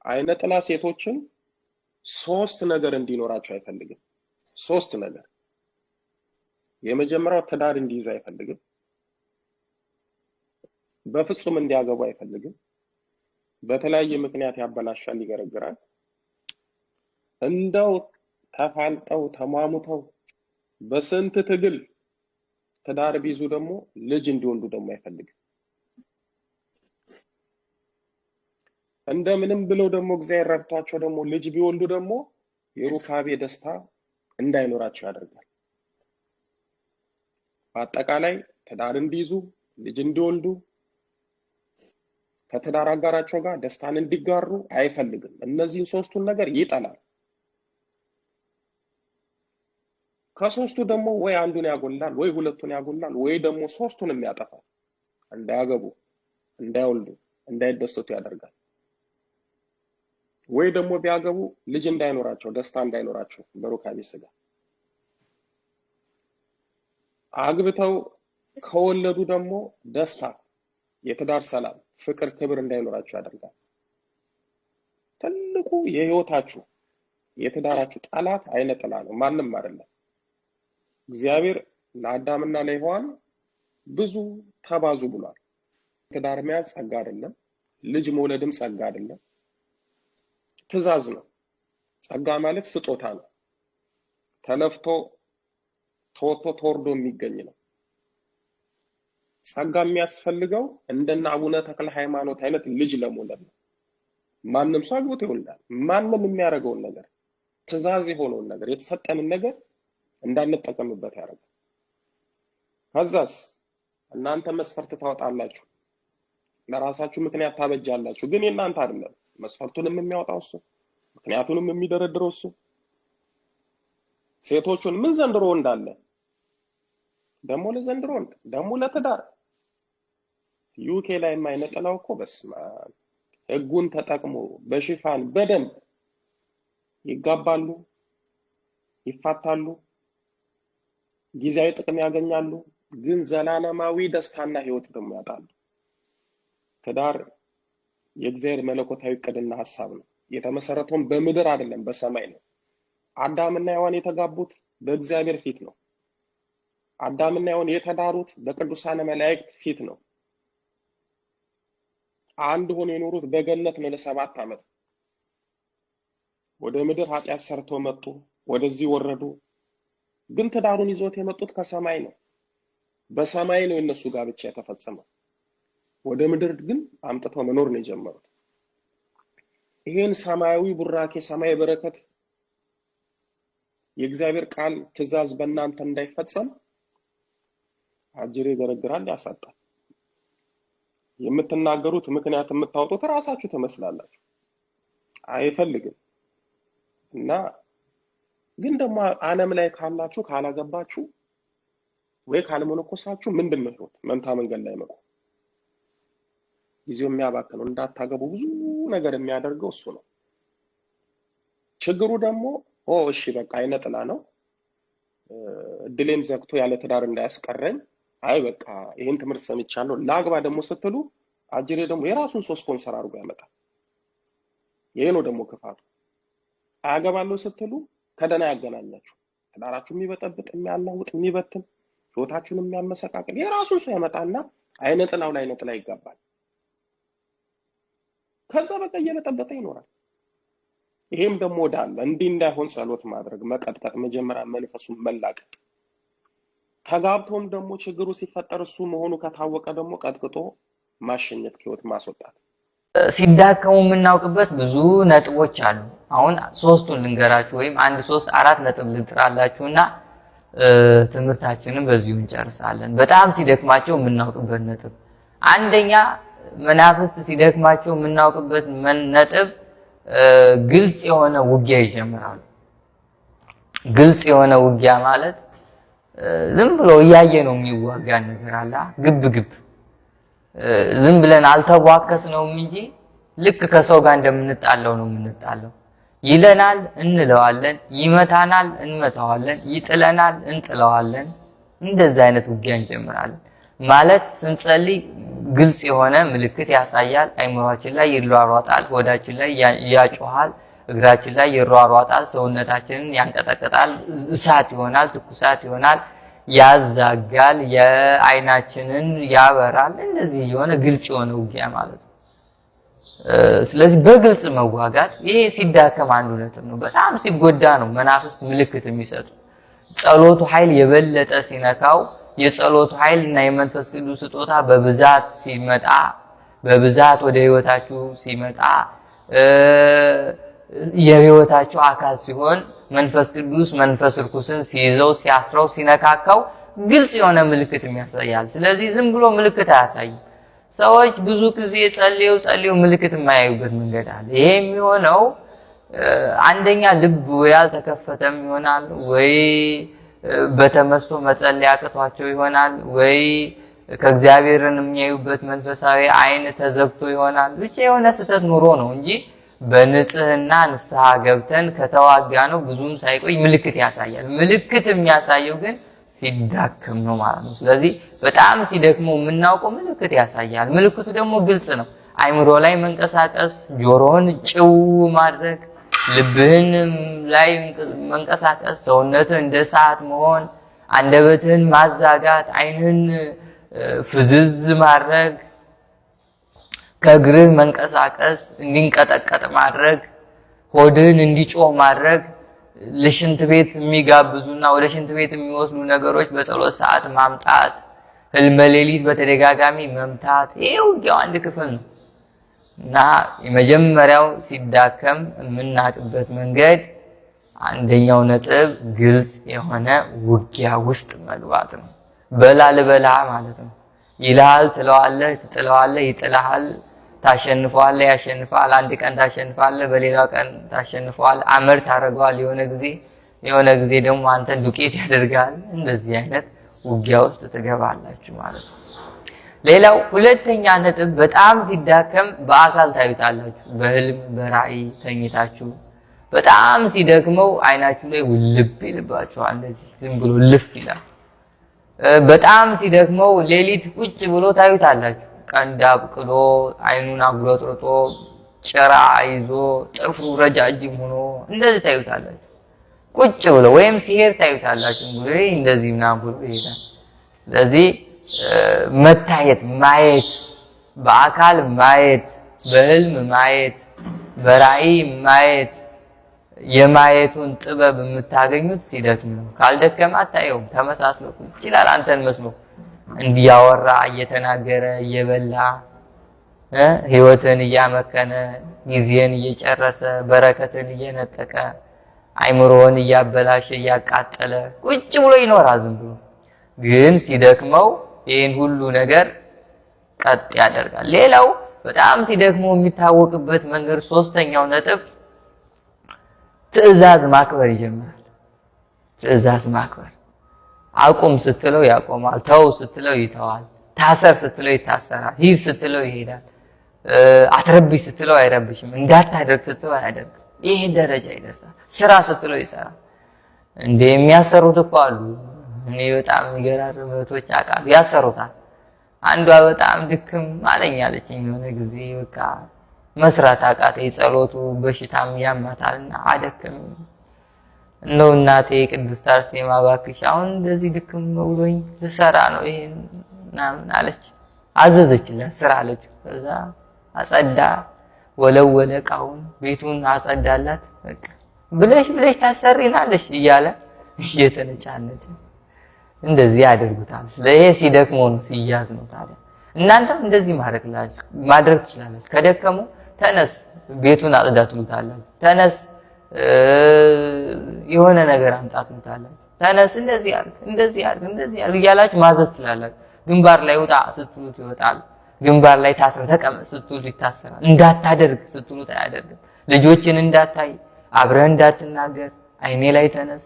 አይነ ጥላ ሴቶችን ሶስት ነገር እንዲኖራቸው አይፈልግም። ሶስት ነገር። የመጀመሪያው ትዳር እንዲይዙ አይፈልግም። በፍጹም እንዲያገቡ አይፈልግም። በተለያየ ምክንያት ያበላሻል፣ ይገረግራል። እንደው ተፋልጠው ተሟሙተው በስንት ትግል ትዳር ቢይዙ ደግሞ ልጅ እንዲወልዱ ደግሞ አይፈልግም። እንደምንም ብለው ደግሞ እግዚአብሔር ረድቷቸው ደግሞ ልጅ ቢወልዱ ደግሞ የሩካቤ ደስታ እንዳይኖራቸው ያደርጋል። በአጠቃላይ ትዳር እንዲይዙ ልጅ እንዲወልዱ ከትዳር አጋራቸው ጋር ደስታን እንዲጋሩ አይፈልግም። እነዚህን ሶስቱን ነገር ይጠላል። ከሶስቱ ደግሞ ወይ አንዱን ያጎላል፣ ወይ ሁለቱን ያጎላል፣ ወይ ደግሞ ሶስቱንም ያጠፋል። እንዳያገቡ፣ እንዳይወልዱ፣ እንዳይደሰቱ ያደርጋል። ወይ ደግሞ ቢያገቡ ልጅ እንዳይኖራቸው፣ ደስታ እንዳይኖራቸው በሩካቤ ስጋ። አግብተው ከወለዱ ደግሞ ደስታ፣ የትዳር ሰላም፣ ፍቅር፣ ክብር እንዳይኖራቸው ያደርጋል። ትልቁ የህይወታችሁ የትዳራችሁ ጠላት አይነ ጥላ ነው፣ ማንም አይደለም። እግዚአብሔር ለአዳምና ለሔዋን ብዙ ተባዙ ብሏል። ትዳር መያዝ ጸጋ አይደለም፣ ልጅ መውለድም ጸጋ አይደለም፣ ትእዛዝ ነው። ጸጋ ማለት ስጦታ ነው። ተለፍቶ ተወጥቶ ተወርዶ የሚገኝ ነው። ጸጋ የሚያስፈልገው እንደና አቡነ ተክለ ሃይማኖት አይነት ልጅ ለመውለድ ነው። ማንም ሰው አግብቶ ይወልዳል። ማንም የሚያደርገውን ነገር ትእዛዝ የሆነውን ነገር የተሰጠንን ነገር እንዳንጠቀምበት ያደርጋል። ከዛስ እናንተ መስፈርት ታወጣላችሁ፣ ለራሳችሁ ምክንያት ታበጃላችሁ። ግን የእናንተ አይደለም። መስፈርቱንም የሚያወጣው እሱ፣ ምክንያቱንም የሚደረድረው እሱ። ሴቶቹን ምን ዘንድሮ እንዳለ ደግሞ ለዘንድሮ ደግሞ ለትዳር ዩኬ ላይ የማይነጠላው እኮ በስማ ህጉን ተጠቅሞ በሽፋን በደንብ ይጋባሉ፣ ይፋታሉ፣ ጊዜያዊ ጥቅም ያገኛሉ። ግን ዘላለማዊ ደስታና ህይወት ደግሞ ያጣሉ። ትዳር የእግዚአብሔር መለኮታዊ ዕቅድና ሐሳብ ነው። የተመሰረተውን በምድር አይደለም በሰማይ ነው። አዳምና ሔዋን የተጋቡት በእግዚአብሔር ፊት ነው። አዳምና ሔዋን የተዳሩት በቅዱሳን መላእክት ፊት ነው። አንድ ሆነው የኖሩት በገነት ነው ለ7 ዓመት። ወደ ምድር ኃጢአት ሰርተው መጡ፣ ወደዚህ ወረዱ። ግን ትዳሩን ይዞት የመጡት ከሰማይ ነው። በሰማይ ነው የነሱ ጋብቻ የተፈጸመው። ወደ ምድር ግን አምጥተው መኖር ነው የጀመሩት። ይሄን ሰማያዊ ቡራኬ፣ ሰማያዊ በረከት፣ የእግዚአብሔር ቃል ትእዛዝ በእናንተ እንዳይፈጸም አጅሬ ይገረግራል፣ ያሳጣል። የምትናገሩት ምክንያት የምታወጡት ራሳችሁ ትመስላላችሁ። አይፈልግም። እና ግን ደግሞ ዓለም ላይ ካላችሁ ካላገባችሁ ወይ ካልሞነኮሳችሁ ምንድነው ህይወት? መንታ መንገድ ላይ መቆም፣ ጊዜው የሚያባክነው። እንዳታገቡ ብዙ ነገር የሚያደርገው እሱ ነው። ችግሩ ደግሞ እሺ በቃ አይነ ጥላ ነው፣ እድሌም ዘግቶ ያለ ትዳር እንዳያስቀረኝ፣ አይ በቃ ይሄን ትምህርት ሰምቻለሁ ላግባ ደግሞ ስትሉ አጅሬ ደግሞ የራሱን ሶስት ስፖንሰር አድርጎ ያመጣል። ይሄ ነው ደግሞ ክፋቱ። አያገባለሁ ስትሉ ከደና ያገናኛችሁ፣ ትዳራችሁ የሚበጠብጥ፣ የሚያናውጥ፣ የሚበትን፣ ህይወታችሁን የሚያመሰቃቅል የራሱን ሰው ያመጣና አይነ ጥላው ላይ አይነ ጥላ ይጋባል። ከዛ በቃ እየበጠበጠ ይኖራል። ይሄም ደግሞ ወዳለ እንዲህ እንዳይሆን ጸሎት ማድረግ፣ መቀጥቀጥ፣ መጀመሪያ መንፈሱን መላቀቅ። ተጋብቶም ደግሞ ችግሩ ሲፈጠር እሱ መሆኑ ከታወቀ ደግሞ ቀጥቅጦ ማሸኘት፣ ህይወት ማስወጣት። ሲዳከሙ የምናውቅበት ብዙ ነጥቦች አሉ። አሁን ሶስቱን ልንገራችሁ ወይም 1 3 4 ነጥብ ልጥራላችሁና ትምህርታችንን በዚሁ እንጨርሳለን። በጣም ሲደክማቸው የምናውቅበት ነጥብ አንደኛ፣ መናፍስት ሲደክማቸው የምናውቅበት ነጥብ ግልጽ የሆነ ውጊያ ይጀምራሉ። ግልጽ የሆነ ውጊያ ማለት ዝም ብሎ እያየ ነው የሚዋጋ ነገር አለ። ግብ ግብ ዝም ብለን አልተዋከስነውም እንጂ ልክ ከሰው ጋር እንደምንጣለው ነው የምንጣለው። ይለናል እንለዋለን፣ ይመታናል እንመታዋለን፣ ይጥለናል እንጥለዋለን። እንደዚህ አይነት ውጊያ እንጀምራለን። ማለት ስንጸልይ ግልጽ የሆነ ምልክት ያሳያል። አይምሮአችን ላይ ይሯሯጣል፣ ሆዳችን ላይ ያጮሃል፣ እግራችን ላይ ይሯሯጣል፣ ሰውነታችንን ያንቀጠቅጣል፣ እሳት ይሆናል፣ ትኩሳት ይሆናል፣ ያዛጋል፣ የአይናችንን ያበራል። እንደዚህ የሆነ ግልጽ የሆነ ውጊያ ማለት ነው። ስለዚህ በግልጽ መዋጋት ይሄ ሲዳከም አንዱ ነጥብ ነው። በጣም ሲጎዳ ነው መናፍስት ምልክት የሚሰጡ። ጸሎቱ ኃይል የበለጠ ሲነካው የጸሎቱ ኃይል እና የመንፈስ ቅዱስ ስጦታ በብዛት ሲመጣ በብዛት ወደ ህይወታችሁ ሲመጣ የህይወታችሁ አካል ሲሆን መንፈስ ቅዱስ መንፈስ ርኩስን ሲይዘው ሲያስረው ሲነካካው ግልጽ የሆነ ምልክት የሚያሳያል። ስለዚህ ዝም ብሎ ምልክት አያሳይም። ሰዎች ብዙ ጊዜ ጸልየው ምልክት የማያዩበት መንገድ አለ። ይሄ የሚሆነው አንደኛ ልብ ያልተከፈተም ይሆናል፣ ወይ በተመስጦ መጸለይ አቅቷቸው ይሆናል፣ ወይ ከእግዚአብሔርን የሚያዩበት መንፈሳዊ አይን ተዘግቶ ይሆናል። ብቻ የሆነ ስህተት ኑሮ ነው እንጂ በንጽህና ንስሐ ገብተን ከተዋጋ ነው ብዙም ሳይቆይ ምልክት ያሳያል። ምልክት የሚያሳየው ግን ሲዳከም ነው ማለት ነው። ስለዚህ በጣም ሲደክመው የምናውቀው ምልክት ያሳያል። ምልክቱ ደግሞ ግልጽ ነው። አይምሮ ላይ መንቀሳቀስ፣ ጆሮህን ጭው ማድረግ፣ ልብህን ላይ መንቀሳቀስ፣ ሰውነትህ እንደ ሰዓት መሆን፣ አንደበትህን ማዛጋት፣ አይንህን ፍዝዝ ማድረግ፣ ከእግርህ መንቀሳቀስ እንዲንቀጠቀጥ ማድረግ፣ ሆድህን እንዲጮህ ማድረግ፣ ለሽንት ቤት የሚጋብዙና ወደ ሽንት ቤት የሚወስዱ ነገሮች በጸሎት ሰዓት ማምጣት፣ ህልመ ሌሊት በተደጋጋሚ መምታት፣ ይሄ ውጊያው አንድ ክፍል ነው እና የመጀመሪያው ሲዳከም የምናቅበት መንገድ አንደኛው ነጥብ ግልጽ የሆነ ውጊያ ውስጥ መግባት ነው። በላ ማለት ነው። ይልሃል፣ ትለዋለህ፣ ትጥለዋለህ፣ ይጥልሃል፣ ታሸንፈዋለህ፣ ያሸንፋል። አንድ ቀን ታሸንፋለህ፣ በሌላው ቀን ታሸንፈዋለህ። አመር ታረጋዋል የሆነ ጊዜ ደግሞ አንተን ዱቄት ያደርጋል። እንደዚህ አይነት ውጊያ ውስጥ ትገባላችሁ ማለት ነው። ሌላው ሁለተኛ ነጥብ በጣም ሲዳከም በአካል ታዩታላችሁ። በህልም በራእይ ተኝታችሁ በጣም ሲደክመው አይናችሁ ላይ ውልብ ይልባችኋል። እንደዚህ ዝም ብሎ ልፍ ይላል። በጣም ሲደክመው ሌሊት ቁጭ ብሎ ታዩታላችሁ። ቀንድ አብቅሎ አይኑን አጉረጥርጦ ጭራ ይዞ ጥፍሩ ረጃጅም ሆኖ እንደዚህ ታዩታላችሁ። ቁጭ ብሎ ወይም ሲሄድ ታዩታላችሁ። እንግዲህ እንደዚህ ምናምን ብሎ ይሄዳል። ስለዚህ መታየት፣ ማየት፣ በአካል ማየት፣ በህልም ማየት፣ በራእይ ማየት፣ የማየቱን ጥበብ የምታገኙት ሲደክም ነው። ካልደከመ አታየውም። ተመሳስሎ ይችላል አንተን መስሎ እንዲያወራ እየተናገረ እየበላ ህይወትን እያመከነ ጊዜን እየጨረሰ በረከትን እየነጠቀ አይምሮን እያበላሸ እያቃጠለ ቁጭ ብሎ ይኖራል ዝም ብሎ። ግን ሲደክመው ይህን ሁሉ ነገር ቀጥ ያደርጋል። ሌላው በጣም ሲደክመው የሚታወቅበት መንገድ ሶስተኛው ነጥብ ትዕዛዝ ማክበር ይጀምራል። ትዕዛዝ ማክበር፣ አቁም ስትለው ያቆማል፣ ተው ስትለው ይተዋል፣ ታሰር ስትለው ይታሰራል፣ ሂድ ስትለው ይሄዳል፣ አትረብሽ ስትለው አይረብሽም፣ እንዳታደርግ ስትለው አያደርግም። ይሄ ደረጃ ይደርሳል። ስራ ስትለው ይሰራል። እንደ የሚያሰሩት እኮ አሉ። እኔ በጣም የሚገራርም እህቶች አውቃለሁ፣ ያሰሩታል። አንዷ በጣም ድክም አለኛለችኝ የሆነ ጊዜ በቃ መስራት አቃተኝ፣ ጸሎቱ በሽታም ያማታልና አደከም ነው። እናቴ ቅድስት አርሴማ እባክሽ አሁን እንደዚህ ድክም ብሎኝ ልሰራ ነው ይሄን ምናምን አለች። አዘዘችላት፣ ስራ አለች። ከዛ አጸዳ፣ ወለወለ፣ እቃውን ቤቱን አጸዳላት። በቃ ብለሽ ታሰሪናለሽ እያለ እየተነጫነጨ እንደዚህ ያደርጉታል። ስለዚህ ሲደክሞ ነው ሲያዝ ነው። ታዲያ እናንተም እንደዚህ ማድረግ ትችላላችሁ። ከደከሙ ተነስ ቤቱን አጽዳ ትሉታላችሁ። ተነስ የሆነ ነገር አምጣ ትሉታላችሁ። ተነስ እንደዚህ አድርግ እያላችሁ ማዘዝ ትችላላችሁ። ግንባር ላይ ውጣ ስትሉት ይወጣል። ግንባር ላይ ታስረ ተቀመጥ ስትሉት ይታሰራል። እንዳታደርግ ስትሉት አያደርግም። ልጆችን እንዳታይ፣ አብረህ እንዳትናገር፣ አይኔ ላይ ተነስ፣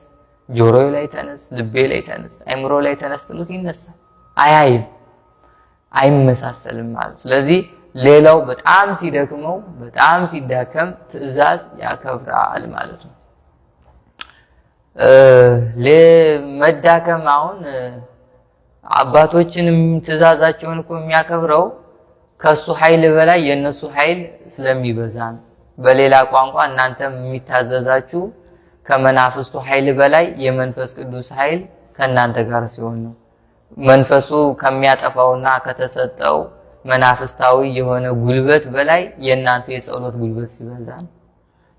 ጆሮዬ ላይ ተነስ፣ ልቤ ላይ ተነስ፣ አይምሮ ላይ ተነስ ትሉት ይነሳል። አያይም፣ አይመሳሰልም ማለት። ስለዚህ ሌላው በጣም ሲደክመው በጣም ሲዳከም ትዕዛዝ ያከብራል ማለት ነው። መዳከም አሁን አባቶችንም ትዕዛዛቸውን እኮ የሚያከብረው ከሱ ኃይል በላይ የነሱ ኃይል ስለሚበዛ ነው። በሌላ ቋንቋ እናንተም የሚታዘዛችሁ ከመናፍስቱ ኃይል በላይ የመንፈስ ቅዱስ ኃይል ከእናንተ ጋር ሲሆን ነው። መንፈሱ ከሚያጠፋውና ከተሰጠው መናፍስታዊ የሆነ ጉልበት በላይ የእናንተ የጸሎት ጉልበት ሲበዛ ነው።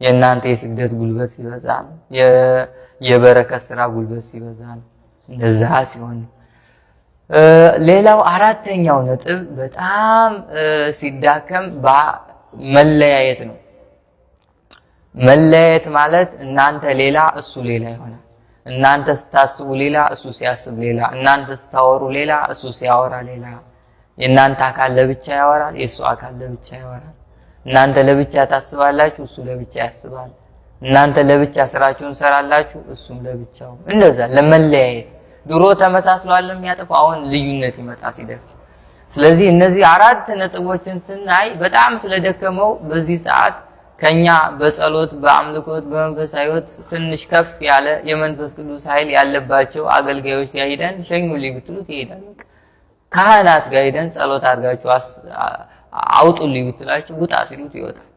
የእናንተ የስግደት ጉልበት ሲበዛ ነው። የበረከት ስራ ጉልበት ሲበዛ ነው። እንደዛ ሲሆን ነው። ሌላው አራተኛው ነጥብ በጣም ሲዳከም መለያየት ነው። መለያየት ማለት እናንተ ሌላ እሱ ሌላ ይሆናል። እናንተ ስታስቡ ሌላ እሱ ሲያስብ ሌላ፣ እናንተ ስታወሩ ሌላ እሱ ሲያወራ ሌላ። የእናንተ አካል ለብቻ ያወራል፣ የእሱ አካል ለብቻ ያወራል። እናንተ ለብቻ ታስባላችሁ፣ እሱ ለብቻ ያስባል። እናንተ ለብቻ ስራችሁን ሰራላችሁ፣ እሱም ለብቻው። እንደዛ ለመለያየት ድሮ ተመሳስሏል የሚያጠፋው አሁን ልዩነት ይመጣ ሲደርስ። ስለዚህ እነዚህ አራት ነጥቦችን ስናይ በጣም ስለደከመው በዚህ ሰዓት ከኛ በጸሎት በአምልኮት በመንፈሳዊ ሕይወት ትንሽ ከፍ ያለ የመንፈስ ቅዱስ ኃይል ያለባቸው አገልጋዮች ጋር ሄደን ሸኙልኝ ብትሉት ይሄዳል። ካህናት ጋር ሄደን ጸሎት አድርጋችሁ አውጡልኝ ብትላችሁ ውጣ ሲሉት ይወጣል።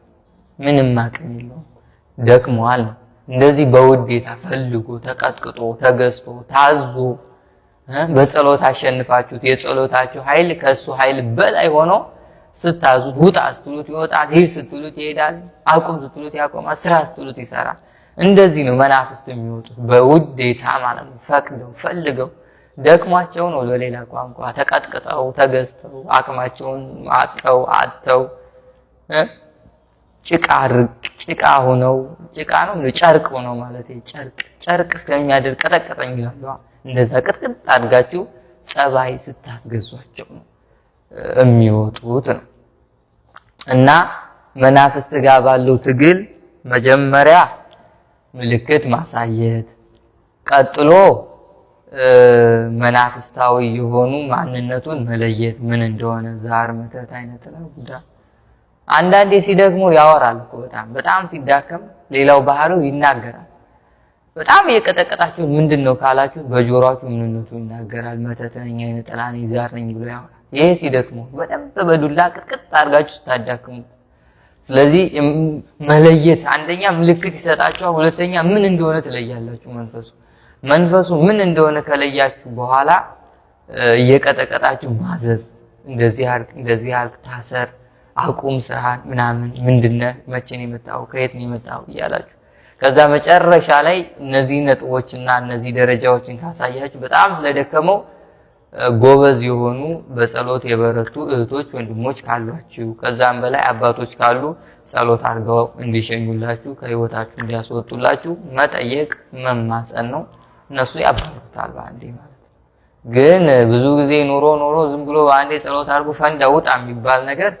ምንም አቅም የለውም፣ ደክሟል ነው። እንደዚህ በውዴታ ፈልጎ ተቀጥቅጦ ተገዝቶ ታዞ በጸሎት አሸንፋችሁት የጸሎታችሁ ኃይል ከሱ ኃይል በላይ ሆኖ ስታዙት ውጣ ስትሉት ይወጣል፣ ሂድ ስትሉት ይሄዳል፣ አቁም ስትሉት ያቆማል፣ ስራ ስትሉት ይሰራል። እንደዚህ ነው መናፍስት የሚወጡት በውዴታ ማለት ነው። ፈቅደው ፈልገው ደክሟቸው ነው። በሌላ ቋንቋ ተቀጥቅጠው ተገዝተው አቅማቸውን አጥተው ጭቃ ሆነው ጭቃ ነው ጨርቅ ሆነው ማለት ጨርቅ እስከሚያደርግ ቀጠቀጠኝ ይላሉ። እንደዛ ቅጥቅጥ አድርጋችሁ ጸባይ ስታስገዟቸው ነው የሚወጡት ነው። እና መናፍስት ጋር ባለው ትግል መጀመሪያ ምልክት ማሳየት፣ ቀጥሎ መናፍስታዊ የሆኑ ማንነቱን መለየት ምን እንደሆነ ዛር፣ መተት አይነት ነው ጉዳ። አንዳንዴ ሲደግሙ ያወራል እኮ በጣም ሲዳከም ሌላው ባህሪው ይናገራል። በጣም የቀጠቀጣችሁ ምንድነው ካላችሁ በጆሮአችሁ ምንነቱ ይናገራል። መተት ነኝ፣ አይነ ጥላ ነኝ፣ ዛር ነኝ ብሎ ያወራል። ይሄ ሲደክሙ በደንብ በዱላ ቅጥቅጥ አድርጋችሁ ስታዳክሙ። ስለዚህ መለየት አንደኛ ምልክት ይሰጣችኋል፣ ሁለተኛ ምን እንደሆነ ትለያላችሁ። መንፈሱ ምን እንደሆነ ከለያችሁ በኋላ እየቀጠቀጣችሁ ማዘዝ፣ እንደዚህ አርግ፣ ታሰር፣ አቁም ስራን ምናምን፣ ምንድነህ፣ መቼ ነው የመጣው፣ ከየት ነው የመጣው እያላችሁ ከዛ መጨረሻ ላይ እነዚህ ነጥቦችና እነዚህ ደረጃዎችን ካሳያችሁ በጣም ስለደከመው ጎበዝ የሆኑ በጸሎት የበረቱ እህቶች ወንድሞች ካሏችሁ ከዛም በላይ አባቶች ካሉ ጸሎት አድርገው እንዲሸኙላችሁ ከህይወታችሁ እንዲያስወጡላችሁ መጠየቅ መማጸን ነው። እነሱ ያባሩታል በአንዴ ማለት። ግን ብዙ ጊዜ ኑሮ ዝም ብሎ በአንዴ ጸሎት አድርጎ ፈንዳ ውጣ የሚባል ነገር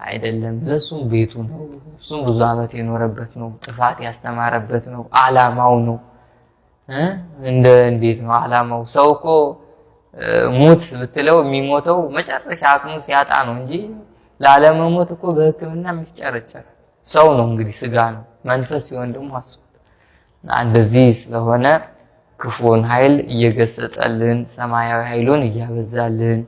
አይደለም። ለሱም ቤቱ ነው። እሱም ብዙ ዓመት የኖረበት ነው። ጥፋት ያስተማረበት ነው። አላማው ነው። እንዴት ነው አላማው? ሰው እኮ ሙት ብትለው የሚሞተው መጨረሻ አቅሙ ሲያጣ ነው እንጂ ላለመሞት እኮ በሕክምና የሚጨረጨር ሰው ነው። እንግዲህ ስጋ ነው። መንፈስ ሲሆን ደግሞ አስቡት። እንደዚህ ስለሆነ ክፉን ኃይል እየገሰጸልን ሰማያዊ ኃይሉን እያበዛልን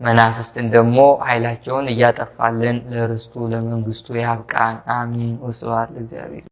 መናፍስትን ደግሞ ኃይላቸውን እያጠፋልን ለርስቱ ለመንግስቱ ያብቃን። አሜን። ወስብሐት ለእግዚአብሔር።